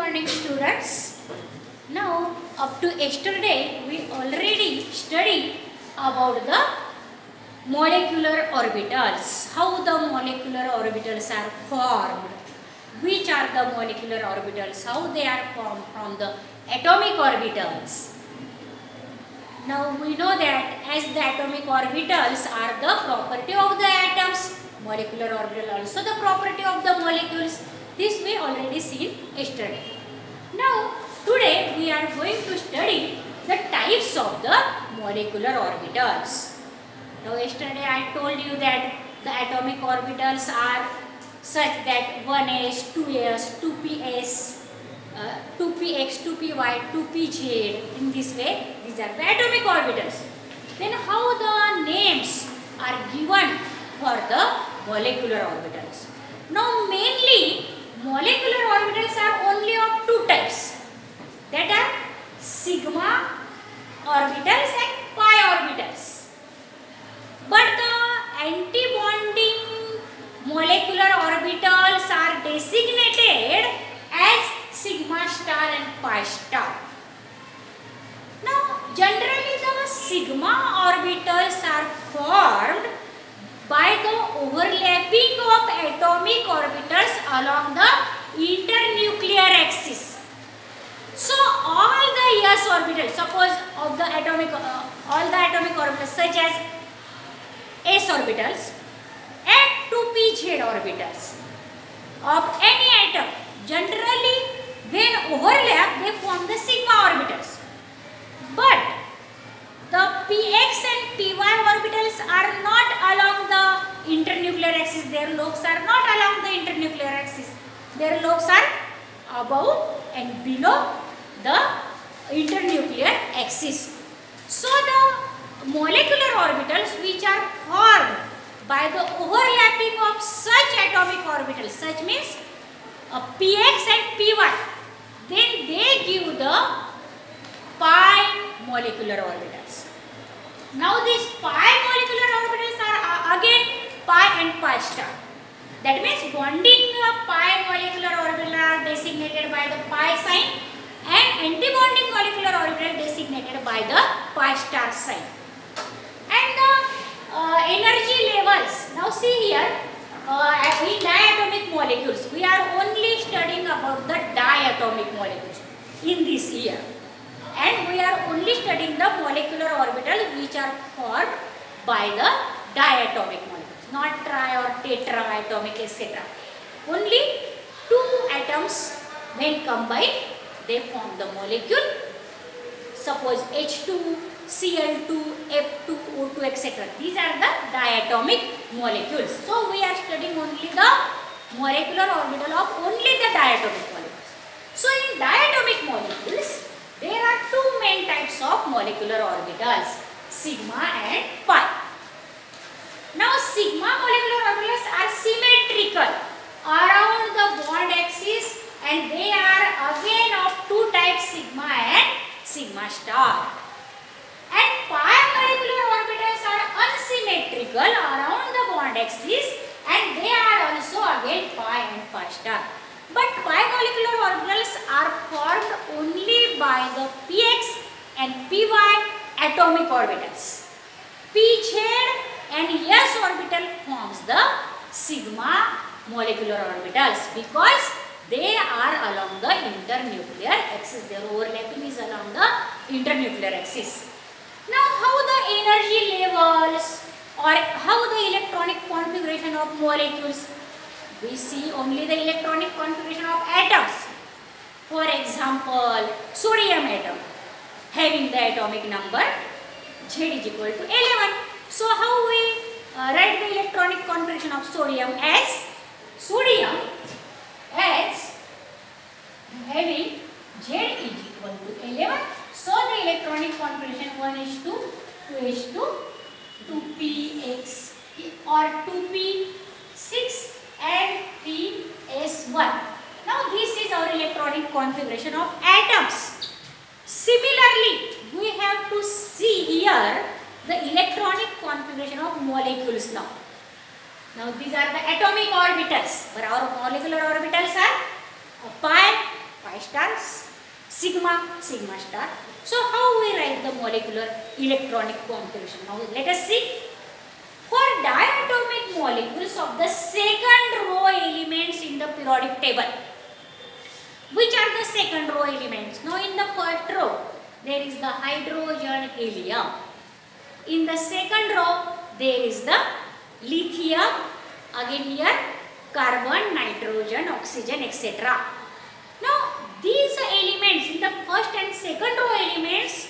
morning students. Now up to yesterday we already studied about the molecular orbitals, how the molecular orbitals are formed, which are the molecular orbitals, how they are formed from the atomic orbitals. Now we know that as the atomic orbitals are the property of the atoms, molecular orbital also the property of the molecules. This we already seen yesterday. Now today we are going to study the types of the molecular orbitals. Now yesterday I told you that the atomic orbitals are such that 1s, 2s, 2ps, 2px, 2py, 2pz. In this way these are the atomic orbitals. Then how the names are given for the molecular orbitals. Now mainly molecular orbitals are only of two types, that are sigma orbitals and pi orbitals. But the antibonding molecular orbitals are designated as sigma star and pi star. Now generally the sigma orbitals are formed by the overlapping of atomic orbitals along the internuclear axis. So all the s orbitals, suppose of the atomic all the atomic orbitals such as s orbitals and 2pz orbitals of any atom, generally when overlap they form the sigma orbitals. But the px and py orbitals are not along the internuclear axis. Their lobes are not along the internuclear axis. Their lobes are above and below the internuclear axis. So the molecular orbitals which are formed by the overlapping of such atomic orbitals, such means px and py, then they give the pi molecular orbitals. Now these pi molecular orbitals are again pi and pi star. That means bonding pi molecular orbital are designated by the pi sign and antibonding molecular orbital designated by the pi star sign. And the energy levels. Now see here, in diatomic molecules, we are only studying about the diatomic molecules in this year. And we are only studying the molecular orbitals which are formed by the diatomic molecules, not tri or tetraatomic, etc. Only two atoms when combined they form the molecule. Suppose H2, Cl2, F2, O2, etc. These are the diatomic molecules. So we are studying only the molecular orbital of only the diatomic molecules. So in diatomic molecules there are two main types of molecular orbitals, sigma and pi. Now sigma molecular orbitals are symmetrical around the bond axis and they are again of two types, sigma and sigma star. And pi molecular orbitals are unsymmetrical around the bond axis and they are also again pi and pi star. But pi molecular orbitals are formed only by the px and py atomic orbitals. Pz and s orbital forms the sigma molecular orbitals because they are along the internuclear axis. Their overlapping is along the internuclear axis. Now how the energy levels or how the electronic configuration of molecules? We see only the electronic configuration of atoms. For example, sodium atom having the atomic number Z is equal to 11. So how we write the electronic configuration of sodium as sodium as having Z is equal to 11. So the electronic configuration 1s2, 2s2, 2px or 2p6 and 3s1. Now this is our electronic configuration of atoms. Similarly, we have to see here the electronic configuration of molecules now. Now these are the atomic orbitals, but our molecular orbitals are pi pi star, sigma, sigma star. So how we write the molecular electronic configuration? Now let us see. For diatomic molecules of the second row elements in the periodic table. Which are the second row elements? Now in the first row there is the hydrogen, helium. In the second row there is the lithium, again here carbon, nitrogen, oxygen, etc. Now these elements in the first and second row elements,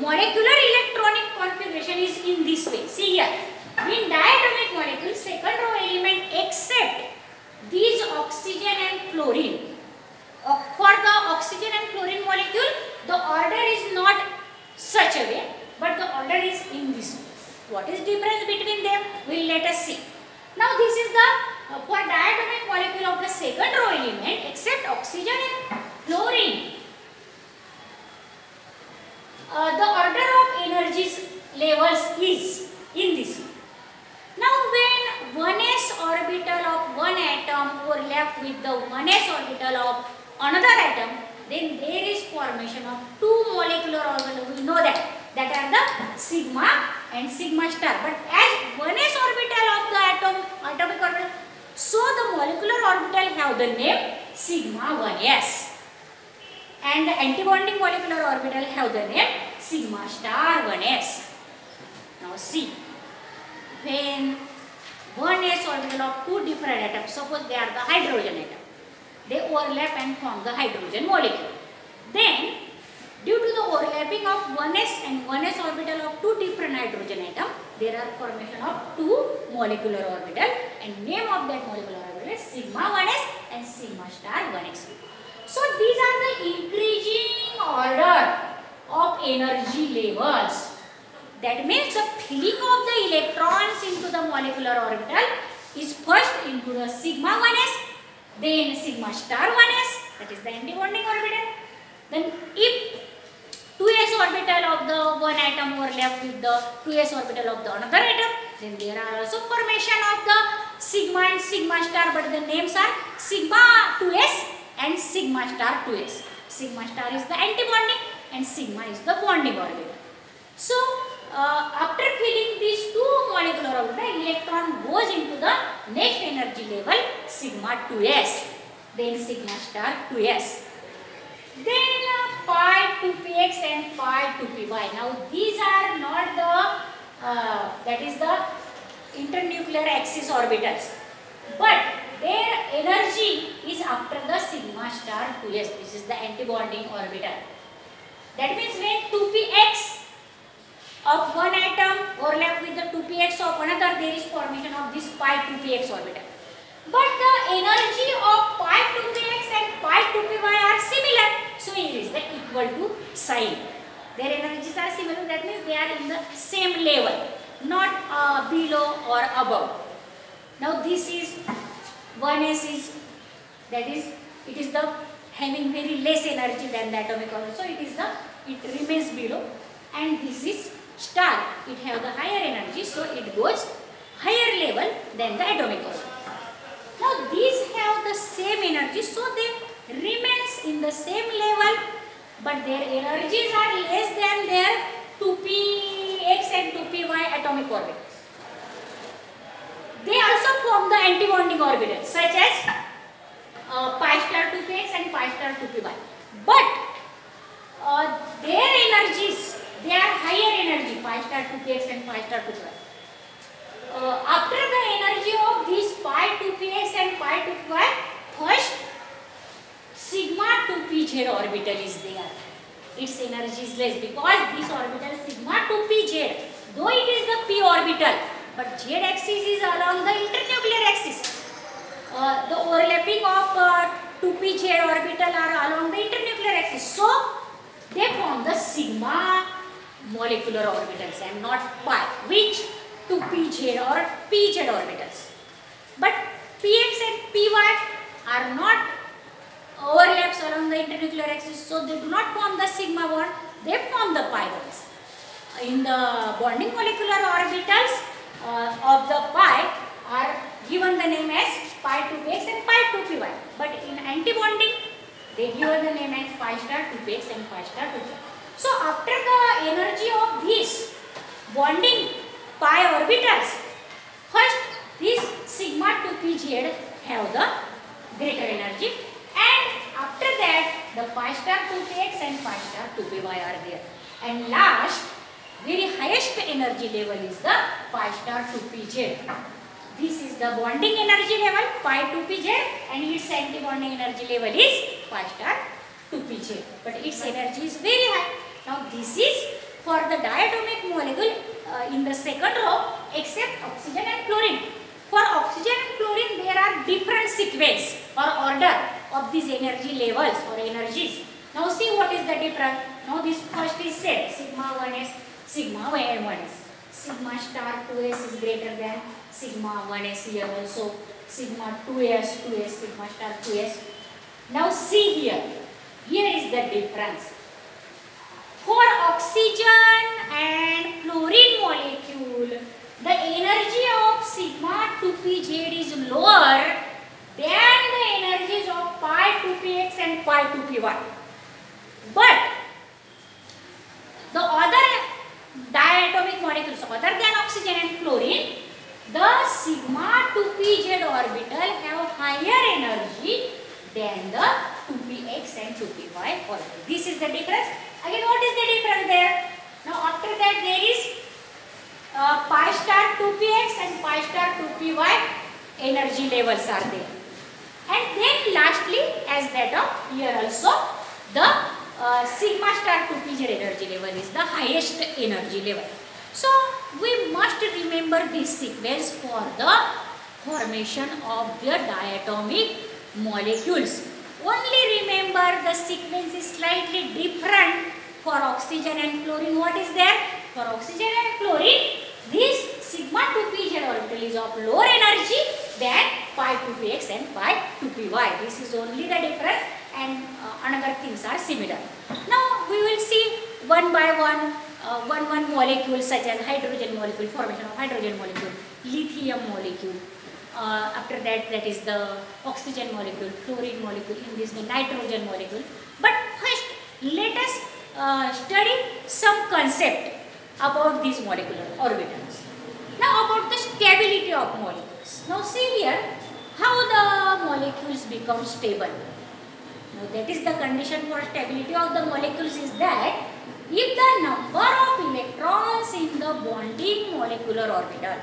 molecular electronic configuration is in this way. See here, in diatomic molecules, second row element except these oxygen and chlorine. For the oxygen and chlorine molecule, the order is not such a way, but the order is in this way. What is difference between them? Will let us see. Now this is the for diatomic molecule of the second row element except oxygen and chlorine. The order of energies levels is in this way. Now when 1s orbital of one atom overlap with the 1s orbital of another atom, then there is formation of two molecular orbitals. We know that are the sigma and sigma star. But as 1s orbital of the atomic orbital, so the molecular orbital have the name sigma 1s. And the antibonding molecular orbital have the name sigma star 1s. Now see, when 1s orbital of two different atoms, suppose they are the hydrogen atom, they overlap and form the hydrogen molecule. Then due to the overlapping of 1s and 1s orbital of two different hydrogen atom, there are formation of two molecular orbital, and name of that molecular orbital is sigma 1s and sigma star 1s. So these are the increasing order of energy levels. That means the filling of the electrons into the molecular orbital is first into the sigma 1s, then sigma star 1s, that is the antibonding orbital. Then if 2s orbital of the one atom overlap with the 2s orbital of the another atom, then there are also formation of the sigma and sigma star, but the names are sigma 2s and sigma star 2s. Sigma star is the antibonding and sigma is the bonding orbital. So after filling these two molecular orbitals, electron goes into the next energy level sigma 2s, then sigma star 2s. Then pi 2px and pi 2py. Now these are not the that is the internuclear axis orbitals, but their energy is after the sigma star 2s, which is the antibonding orbital. That means when 2px of one atom overlap with the 2px of another, there is formation of this pi 2px orbital. But the energy of pi 2px and pi 2py are similar, so it is the equal to sign. Their energies are similar, that means they are in the same level, not below or above. Now this is 1s is, that is, it is the having very less energy than the atomic orbital, so it remains below. And this is star, it have the higher energy, so it goes higher level than the atomic orbital. Now these have the same energy, so they remains in the same level, but their energies are less than their 2px and 2py atomic orbitals. They also form the antibonding orbitals such as pi star 2px and pi star 2py. But their energies, they are higher energy, pi star 2px and pi star 2py. After the energy of these pi 2px and pi 2py, first sigma 2pz orbital is there. Its energy is less because this orbital sigma 2pz, though it is the p orbital, but z axis is along the internuclear axis. The overlapping of 2pz orbital are along the internuclear axis, so they form the sigma molecular orbitals and not pi, which 2pz or pz orbitals. But px and py are not overlaps along the internuclear axis, so they do not form the sigma bond, they form the pi bonds. In the bonding molecular orbitals of the pi are given the name as pi 2px and pi 2py. But in antibonding, they give us the name as pi star 2px and pi star 2py. So after the energy of these bonding pi orbitals, first this sigma 2pz have the greater energy, and after that the pi star 2px and pi star 2py are there, and last very highest energy level is the pi star 2pz. This is the bonding energy level pi 2pz, and its anti-bonding energy level is pi star 2pz, but its energy is very high. Now this is for the diatomic molecule in the second row, except oxygen and chlorine. For oxygen and chlorine there are different sequence or order of these energy levels or energies. Now see what is the difference. Now this first is said sigma 1s, sigma 1s. Sigma star 2s is greater than sigma 1s here also. Sigma 2s, sigma star 2s. Now see here. Here is the difference. For oxygen and chlorine molecule, the energy of sigma 2pz is lower than the energies of pi 2px and pi 2py. But the other diatomic molecules other than oxygen and chlorine, the sigma 2pz orbital have higher energy than the 2px and 2py orbital. This is the difference. Again, what is the difference there? Now after that there is pi star 2px and pi star 2py energy levels are there. And then lastly, as that of here also, the sigma star 2pz energy level is the highest energy level. So we must remember this sequence for the formation of the diatomic molecules. Only remember the sequence is slightly different for oxygen and chlorine. What is there? For oxygen and chlorine, this sigma 2pz orbital is of lower energy than pi 2px and pi 2py. This is only the difference, and another things are similar. Now we will see one by one molecule, such as hydrogen molecule, formation of hydrogen molecule, lithium molecule. After that, that is the oxygen molecule, chlorine molecule, in this the nitrogen molecule. But first let us study some concept about these molecular orbitals. Now about the stability of molecules. Now see here how the molecules become stable. Now that is the condition for stability of the molecules is that if the number of electrons in the bonding molecular orbital,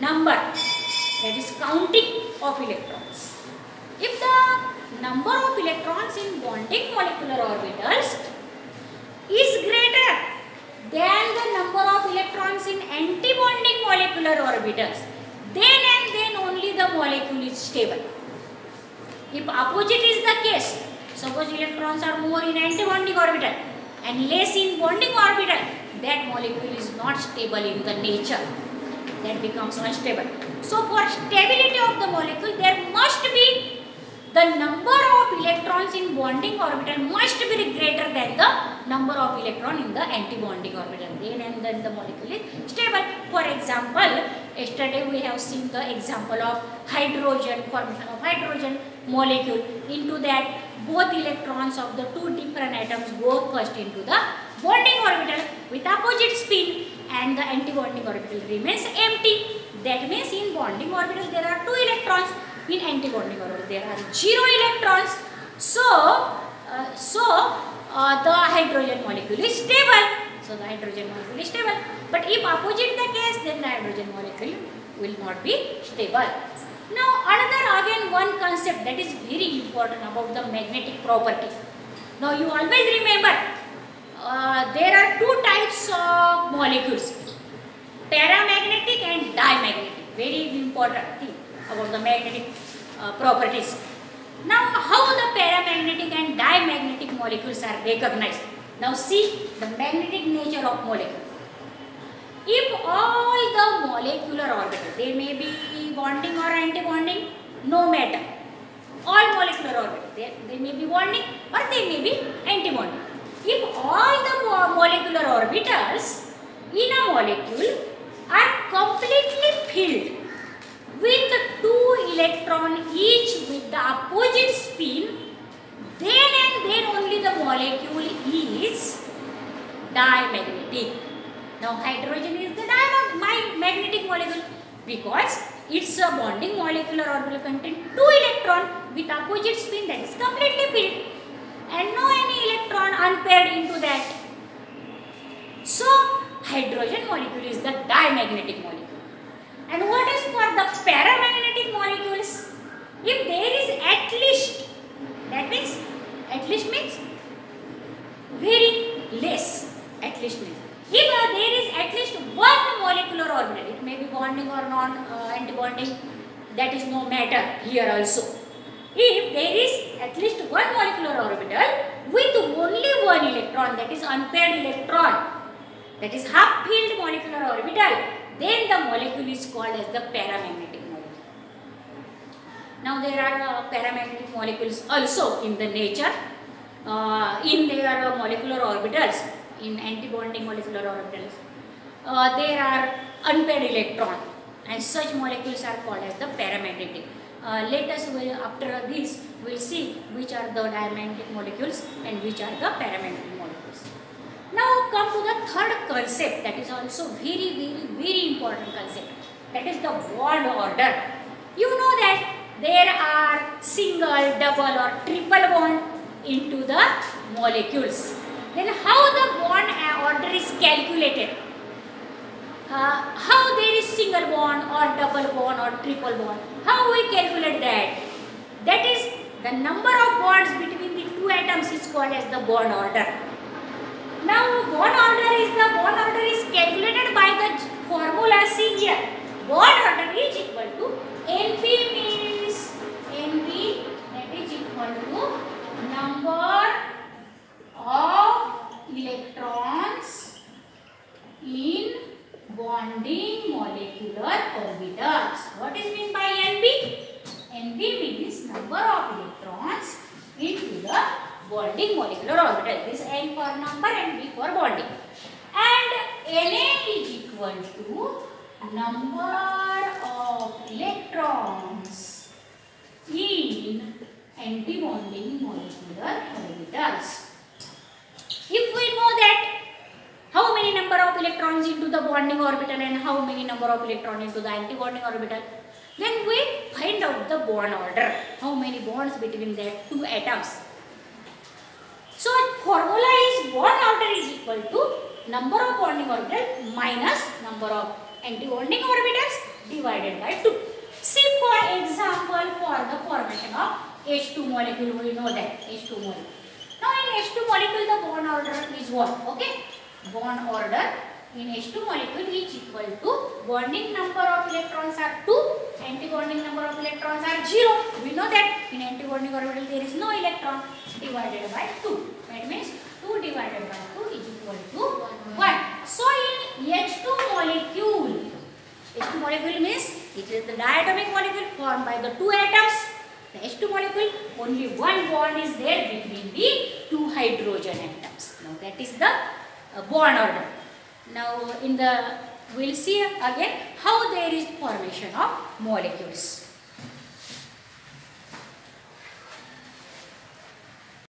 number, that is counting of electrons, if the number of electrons in bonding molecular orbitals is greater than the number of electrons in anti-bonding molecular orbitals, then and then only the molecule is stable. If opposite is the case, suppose electrons are more in anti-bonding orbital and less in bonding orbital, that molecule is not stable in the nature. That becomes unstable. So for stability of the molecule, there must be the number of electrons in bonding orbital must be greater than the number of electron in the anti-bonding orbital. Then and then the molecule is stable. For example, yesterday we have seen the example of hydrogen, formation of hydrogen molecule. Into that, both electrons of the two different atoms go first into the bonding orbital with opposite spin, and the anti-bonding orbital remains empty. That means in bonding orbital there are 2 electrons, in anti-bonding orbital there are 0 electrons. So the hydrogen molecule is stable. So the hydrogen molecule is stable. But if opposite the case, then the hydrogen molecule will not be stable. Now another again one concept that is very important about the magnetic property. Now you always remember there are 2 types of molecules, paramagnetic and diamagnetic. Very important thing about the magnetic properties. Now how the paramagnetic and diamagnetic molecules are recognized. Now see the magnetic nature of molecule. If all the molecular orbitals, they may be bonding or anti-bonding, no matter. All molecular orbitals, they may be bonding or they may be anti-bonding. If all the molecular orbitals in a molecule are completely filled with 2 electron each with the opposite spin, then and then only the molecule is dimagnetic. Now hydrogen is the magnetic molecule because its a bonding molecular orbital contain 2 electron with opposite spin, that is completely filled, and no any electron unpaired into that. So hydrogen molecule is the dimagnetic molecule. And what is for the paramagnetic molecules? If there is at least, that means at least means very less, at least means. If there is at least one molecular orbital, it may be bonding or non-antibonding, that is no matter here also. If there is at least one molecular orbital with only one electron, that is unpaired electron, that is half-filled molecular orbital, then the molecule is called as the paramagnetic molecule. Now there are paramagnetic molecules also in the nature, in their molecular orbitals, in antibonding molecular orbitals. There are unpaired electron, and such molecules are called as the paramagnetic. Let us, after this, we will see which are the dimagnetic molecules and which are the paramagnetic molecules. Now come to the third concept, that is also very important concept, that is the bond order. You know that there are single, double or triple bond into the molecules. Then how the bond order is calculated? How there is single bond or double bond or triple bond? How we calculate that? That is the number of bonds between the two atoms is called as the bond order. Now bond order is calculated by the formula seen here. Bond order is equal to NP, means NP, that is equal to number of electrons in bonding molecular orbitals. What is meant by NP? NP means number of electrons into the bonding molecular orbital. This N for number and B for bonding. And Na is equal to number of electrons in antibonding molecular orbitals. If we know that how many number of electrons into the bonding orbital and how many number of electrons into the antibonding orbital, then we find out the bond order, how many bonds between the two atoms. So formula is bond order is equal to number of bonding orbitals minus number of antibonding orbitals divided by 2. See for example, for the formation of H2 molecule, we know that H2 molecule. Now in H2 molecule the bond order is what? Okay, bond order in H2 molecule is equal to bonding number of electrons are 2, antibonding number of electrons are 0. We know that in antibonding orbital there is no electron, divided by 2. That means 2 divided by 2 is equal to 1. So in H2 molecule means it is the diatomic molecule formed by the two atoms. The H2 molecule, only one bond is there between the two hydrogen atoms. Now that is the bond order. Now we'll see again how there is formation of molecules.